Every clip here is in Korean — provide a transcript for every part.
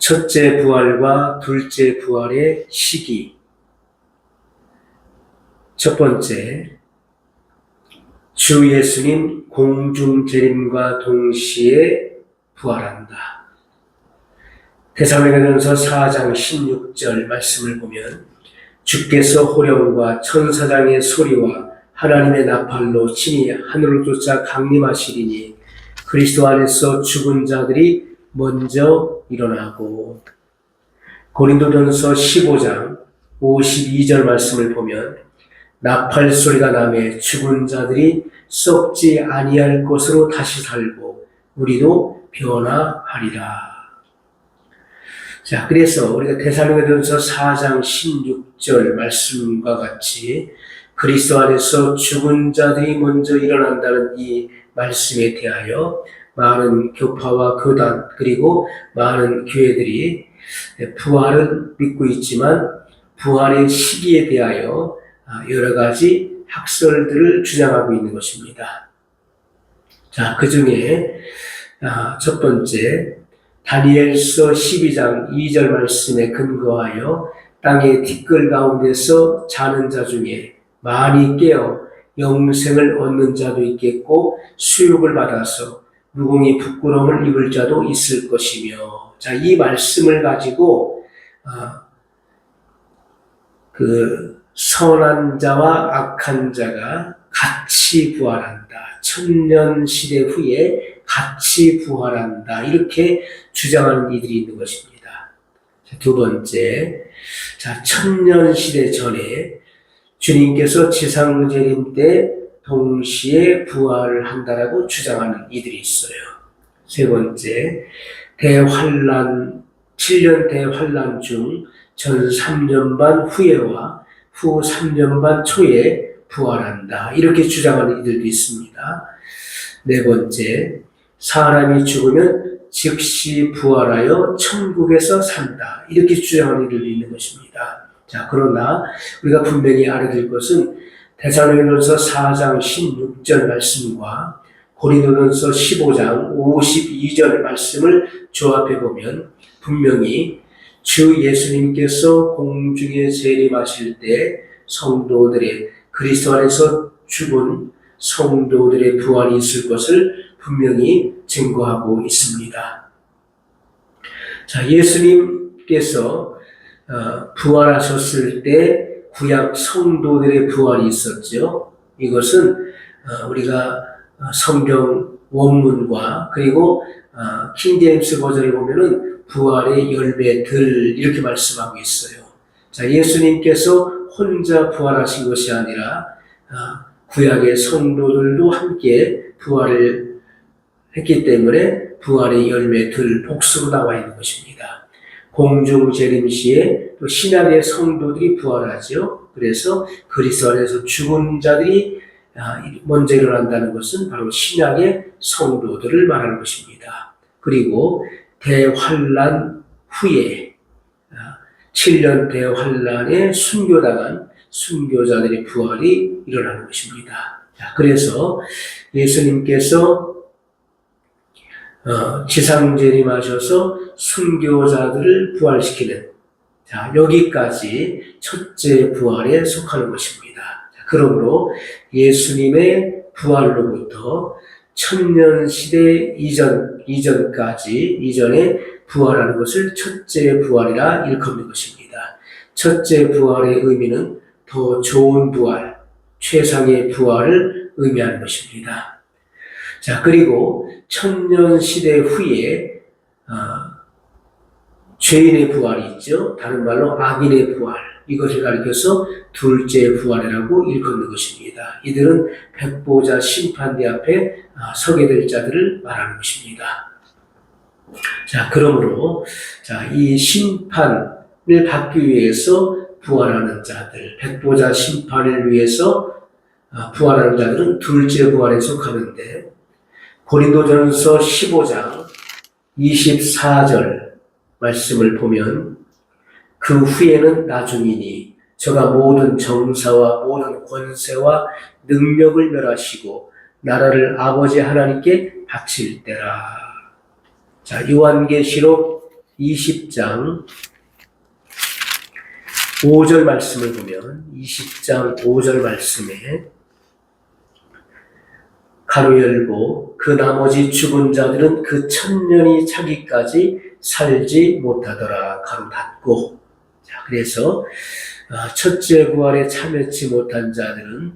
첫째 부활과 둘째 부활의 시기. 첫 번째, 주 예수님 공중 재림과 동시에 부활한다. 데살로니가전서 4장 16절 말씀을 보면 주께서 호령과 천사장의 소리와 하나님의 나팔로 친히 하늘을 쫓아 강림하시리니 그리스도 안에서 죽은 자들이 먼저 일어나고. 고린도전서 15장 52절 말씀을 보면 나팔 소리가 나매 죽은 자들이 썩지 아니할 것으로 다시 살고 우리도 변화하리라. 자, 그래서 우리가 데살로니가전서 4장 16절 말씀과 같이 그리스도 안에서 죽은 자들이 먼저 일어난다는 이 말씀에 대하여 많은 교파와 교단 그리고 많은 교회들이 부활은 믿고 있지만 부활의 시기에 대하여 여러 가지 학설들을 주장하고 있는 것입니다. 자, 그 중에 첫 번째, 다니엘서 12장 2절 말씀에 근거하여 땅의 티끌 가운데서 자는 자 중에 많이 깨어 영생을 얻는 자도 있겠고 수욕을 받아서 무궁히 부끄러움을 입을 자도 있을 것이며. 자, 이 말씀을 가지고 그 선한 자와 악한 자가 같이 부활한다. 천년 시대 후에 같이 부활한다. 이렇게 주장하는 이들이 있는 것입니다. 자, 두 번째, 자, 천년 시대 전에 주님께서 지상재림 때 동시에 부활을 한다라고 주장하는 이들이 있어요. 세 번째, 대환란, 7년 대환란 중 전 3년 반 후에와 후 3년 반 초에 부활한다. 이렇게 주장하는 이들도 있습니다. 네 번째, 사람이 죽으면 즉시 부활하여 천국에서 산다. 이렇게 주장하는 이들도 있는 것입니다. 자, 그러나 우리가 분명히 알아야 될 것은 데살로니가전서 4장 16절 말씀과 고린도전서 15장 52절 말씀을 조합해 보면 분명히 주 예수님께서 공중에 재림하실 때 성도들의 그리스도 안에서 죽은 성도들의 부활이 있을 것을 분명히 증거하고 있습니다. 자, 예수님께서 부활하셨을 때 구약 성도들의 부활이 있었죠. 이것은 우리가 성경 원문과 그리고 킹제임스 버전에 보면은 부활의 열매들 이렇게 말씀하고 있어요. 자, 예수님께서 혼자 부활하신 것이 아니라 구약의 성도들도 함께 부활을 했기 때문에 부활의 열매들 복수로 나와 있는 것입니다. 공중 재림 시에 또 신약의 성도들이 부활하죠. 그래서 그리스도 안에서 죽은 자들이 먼저 일어난다는 것은 바로 신약의 성도들을 말하는 것입니다. 그리고 대환란 후에 7년 대환란에 순교당한 순교자들의 부활이 일어나는 것입니다. 자, 그래서 예수님께서 지상재림하셔서 순교자들을 부활시키는, 자, 여기까지 첫째 부활에 속하는 것입니다. 자, 그러므로 예수님의 부활로부터 천년 시대 이전에 부활하는 것을 첫째 부활이라 일컫는 것입니다. 첫째 부활의 의미는 더 좋은 부활, 최상의 부활을 의미하는 것입니다. 자, 그리고 천년 시대 후에 죄인의 부활이 있죠. 다른 말로 악인의 부활, 이것을 가리켜서 둘째 부활이라고 일컫는 것입니다. 이들은 백보자 심판대 앞에 서게 될 자들을 말하는 것입니다. 자, 그러므로 이 심판을 받기 위해서 부활하는 자들, 백보자 심판을 위해서 부활하는 자들은 둘째 부활에 속하는데, 고린도전서 15장 24절 말씀을 보면 그 후에는 나중이니 저가 모든 정사와 모든 권세와 능력을 멸하시고 나라를 아버지 하나님께 바칠 때라. 자, 요한계시록 20장 5절 말씀을 보면 20장 5절 말씀에 가로 열고 그 나머지 죽은 자들은 그 천년이 차기까지 살지 못하더라. 가로 닫고. 자, 그래서 첫째 부활에 참여치 못한 자들은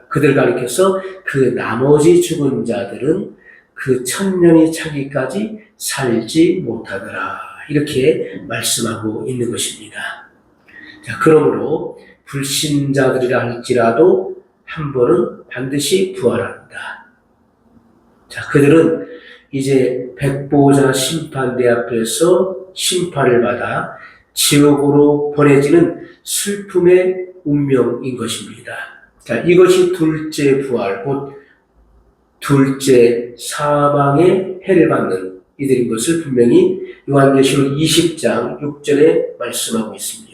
그들 가리켜서 그 나머지 죽은 자들은 그 천년이 차기까지 살지 못하더라. 이렇게 말씀하고 있는 것입니다. 자, 그러므로 불신자들이라 할지라도 한 번은 반드시 부활한다. 자, 그들은 이제 백보자 심판대 앞에서 심판을 받아 지옥으로 보내지는 슬픔의 운명인 것입니다. 자, 이것이 둘째 부활, 곧 둘째 사망의 해를 받는 이들인 것을 분명히 요한계시록 20장 6절에 말씀하고 있습니다.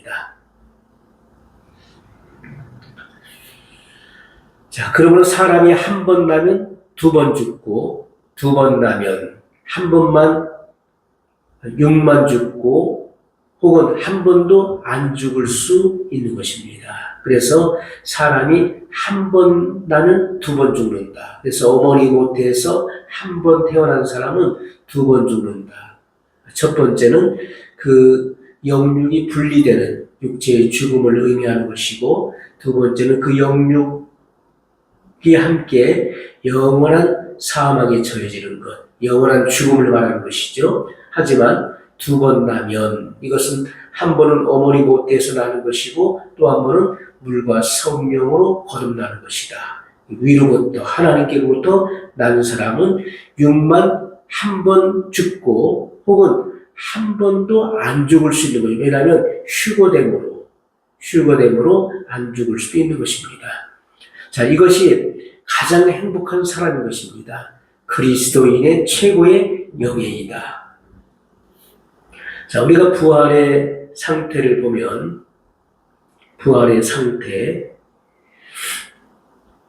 자, 그러므로 사람이 한 번 나면 두 번 죽고, 두 번 나면 한 번만 6만 죽고, 혹은 한 번도 안 죽을 수 있는 것입니다. 그래서 사람이 한 번 나면 두 번 죽는다. 그래서 어머니 모태에서 한 번 태어난 사람은 두 번 죽는다. 첫 번째는 그 영육이 분리되는 육체의 죽음을 의미하는 것이고, 두 번째는 그 영육이 함께 영원한 사망에 처해지는 것, 영원한 죽음을 말하는 것이죠. 하지만 두 번 나면 이것은 한 번은 어머니 모태에서 나는 것이고 또 한 번은 물과 성령으로 거듭나는 것이다. 위로부터 하나님께로부터 나는 사람은 6만 한 번 죽고 혹은 한 번도 안 죽을 수 있는 거예요. 왜냐하면 휴거됨으로 안 죽을 수도 있는 것입니다. 자, 이것이 가장 행복한 사람인 것입니다. 그리스도인의 최고의 영예이다. 자, 우리가 부활의 상태를 보면 부활의 상태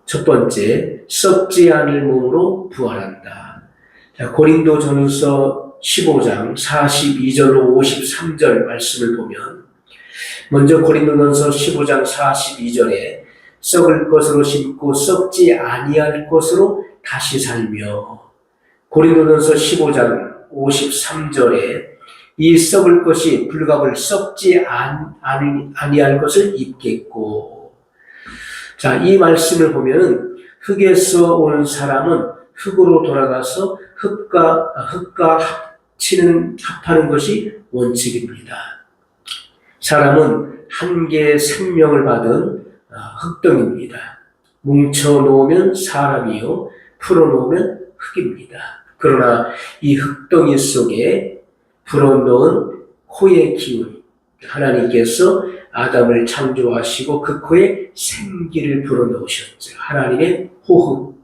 첫 번째, 썩지 않을 몸으로 부활한다. 자, 고린도전서 15장 42절로 53절 말씀을 보면 먼저 고린도전서 15장 42절에 썩을 것으로 심고 썩지 아니할 것으로 다시 살며 고린도전서 15장 53절에 이 썩을 것이 불갑을 썩지 아니할 것을 입겠고. 자, 이 말씀을 보면 흙에서 온 사람은 흙으로 돌아가서 흙과 합하는 것이 원칙입니다. 사람은 한 개의 생명을 받은 흙덩입니다. 뭉쳐놓으면 사람이요, 풀어놓으면 흙입니다. 그러나 이 흙덩이 속에 불어넣은 코의 기운, 하나님께서 아담을 창조하시고 그 코에 생기를 불어넣으셨죠. 하나님의 호흡,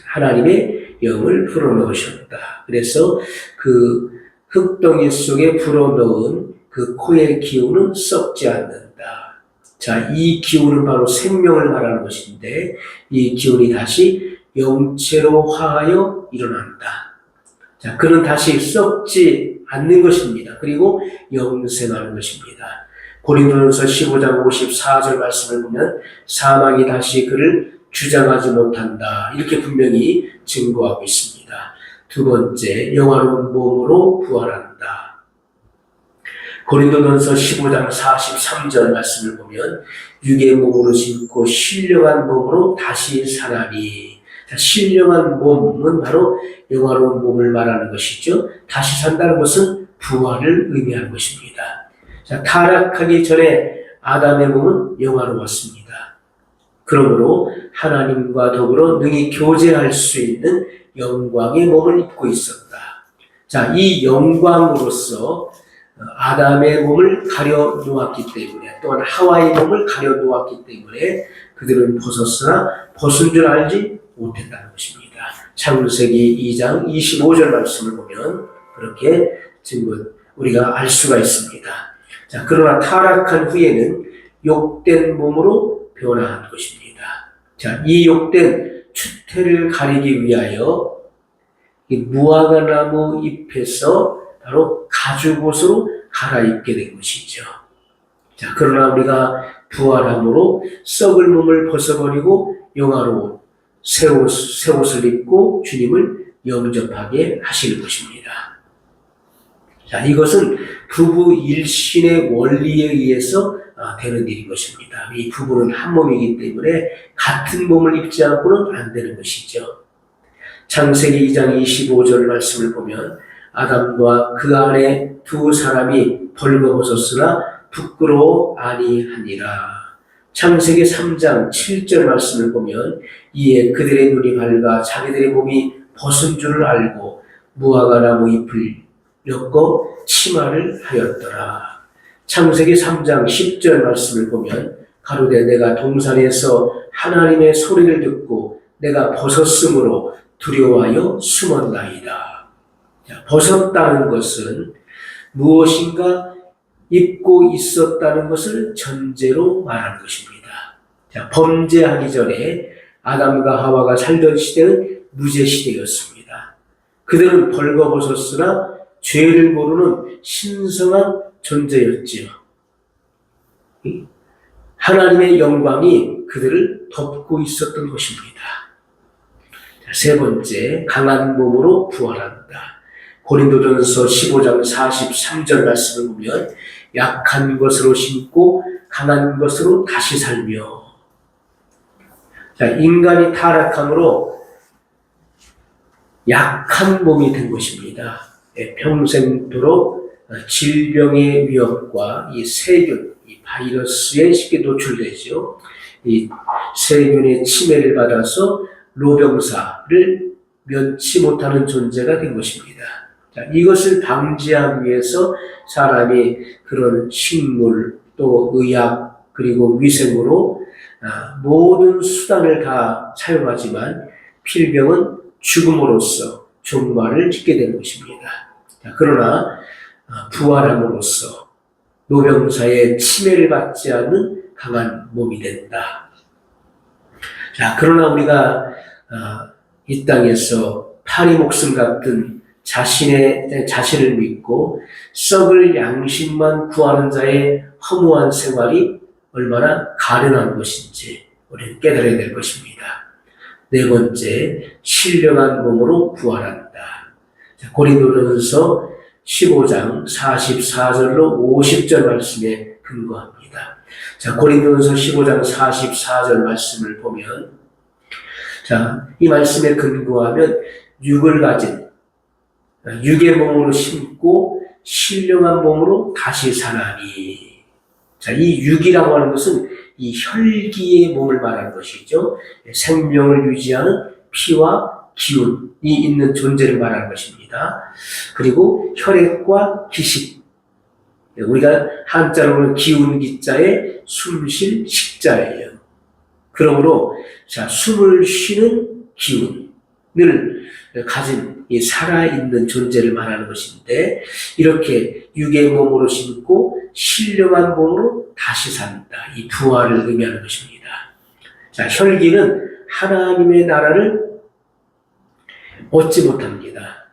하나님의 영을 불어넣으셨다. 그래서 그 흙덩이 속에 불어넣은 그 코의 기운은 썩지 않는다. 자, 이 기운은 바로 생명을 말하는 것인데 이 기운이 다시 영체로 화하여 일어난다. 자, 그는 다시 썩지 않는 것입니다. 그리고 영생하는 것입니다. 고린도전서 15장 54절 말씀을 보면 사망이 다시 그를 주장하지 못한다. 이렇게 분명히 증거하고 있습니다. 두 번째, 영화로운 몸으로 부활한다. 고린도전서 15장 43절 말씀을 보면 육의 몸으로 심고 신령한 몸으로 다시 살아니. 자, 신령한 몸은 바로 영화로운 몸을 말하는 것이죠. 다시 산다는 것은 부활을 의미하는 것입니다. 자, 타락하기 전에 아담의 몸은 영화로웠습니다. 그러므로 하나님과 더불어 능히 교제할 수 있는 영광의 몸을 입고 있었다. 자, 이 영광으로서 아담의 몸을 가려 놓았기 때문에 또한 하와의 몸을 가려 놓았기 때문에 그들은 벗었으나 벗은 줄 알지 못했다는 것입니다. 창세기 2장 25절 말씀을 보면 그렇게 우리가 알 수가 있습니다. 자, 그러나 타락한 후에는 욕된 몸으로 변화한 것입니다. 자, 이 욕된 추태를 가리기 위하여 이 무화과나무 잎에서 바로 가죽옷으로 갈아입게 된 것이죠. 자, 그러나 우리가 부활함으로 썩을 몸을 벗어버리고 영화로운 새 옷을 입고 주님을 영접하게 하시는 것입니다. 자, 이것은 부부 일신의 원리에 의해서 되는 일인 것입니다. 이 부부는 한 몸이기 때문에 같은 몸을 입지 않고는 안 되는 것이죠. 창세기 2장 25절 말씀을 보면 아담과 그 안에 두 사람이 벌거벗었으나 부끄러워 아니하니라. 창세기 3장 7절 말씀을 보면 이에 그들의 눈이 밝아 자기들의 몸이 벗은 줄을 알고 무화과 나무 잎을 엮어 치마를 하였더라. 창세기 3장 10절 말씀을 보면 가로되 내가 동산에서 하나님의 소리를 듣고 내가 벗었으므로 두려워하여 숨었나이다. 벗었다는 것은 무엇인가 입고 있었다는 것을 전제로 말하는 것입니다. 자, 범죄하기 전에 아담과 하와가 살던 시대는 무죄 시대였습니다. 그들은 벌거벗었으나 죄를 모르는 신성한 존재였지요. 하나님의 영광이 그들을 덮고 있었던 것입니다. 세 번째, 강한 몸으로 부활한다. 고린도전서 15장 43절 말씀을 보면 약한 것으로 심고 강한 것으로 다시 살며. 자, 인간이 타락함으로 약한 몸이 된 것입니다. 평생도록 질병의 위협과 이 세균, 이 바이러스에 쉽게 노출되죠. 이 세균의 침해를 받아서 노병사를 면치 못하는 존재가 된 것입니다. 자, 이것을 방지하기 위해서 사람이 그런 식물 또 의학 그리고 위생으로 모든 수단을 다 사용하지만 필병은 죽음으로써 종말을 짓게 되는 것입니다. 자, 그러나 부활함으로써 노병사의 침해를 받지 않는 강한 몸이 된다. 자, 그러나 우리가 이 땅에서 파리 목숨 같은 자신을 믿고 썩을 양식만 구하는 자의 허무한 생활이 얼마나 가련한 것인지 우리는 깨달아야 될 것입니다. 네 번째, 신령한 몸으로 부활한다. 고린도전서 15장 44절로 50절 말씀에 근거합니다. 자, 고린도전서 15장 44절 말씀을 보면, 자, 이 말씀에 근거하면 육을 가진 육의 몸으로 심고 신령한 몸으로 다시 사나니. 자, 이 육이라고 하는 것은 이 혈기의 몸을 말하는 것이죠. 생명을 유지하는 피와 기운이 있는 존재를 말하는 것입니다. 그리고 혈액과 기식. 우리가 한자로는 기운기자에 숨쉴 식자예요. 그러므로 자, 숨을 쉬는 기운을 가진 이 살아있는 존재를 말하는 것인데 이렇게 육의 몸으로 심고 신령한 몸으로 다시 산다. 이 부활을 의미하는 것입니다. 자, 혈기는 하나님의 나라를 얻지 못합니다.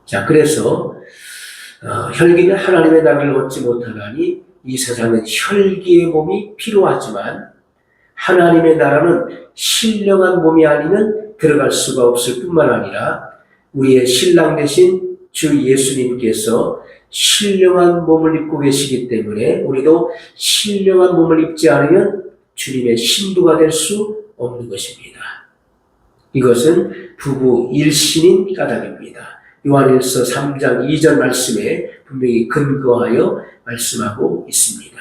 자, 그래서 혈기는 하나님의 나라를 얻지 못하나니 이 세상은 혈기의 몸이 필요하지만 하나님의 나라는 신령한 몸이 아니면 들어갈 수가 없을 뿐만 아니라 우리의 신랑 되신 주 예수님께서 신령한 몸을 입고 계시기 때문에 우리도 신령한 몸을 입지 않으면 주님의 신부가 될 수 없는 것입니다. 이것은 부부 일신인 까닭입니다. 요한일서 3장 2절 말씀에 분명히 근거하여 말씀하고 있습니다.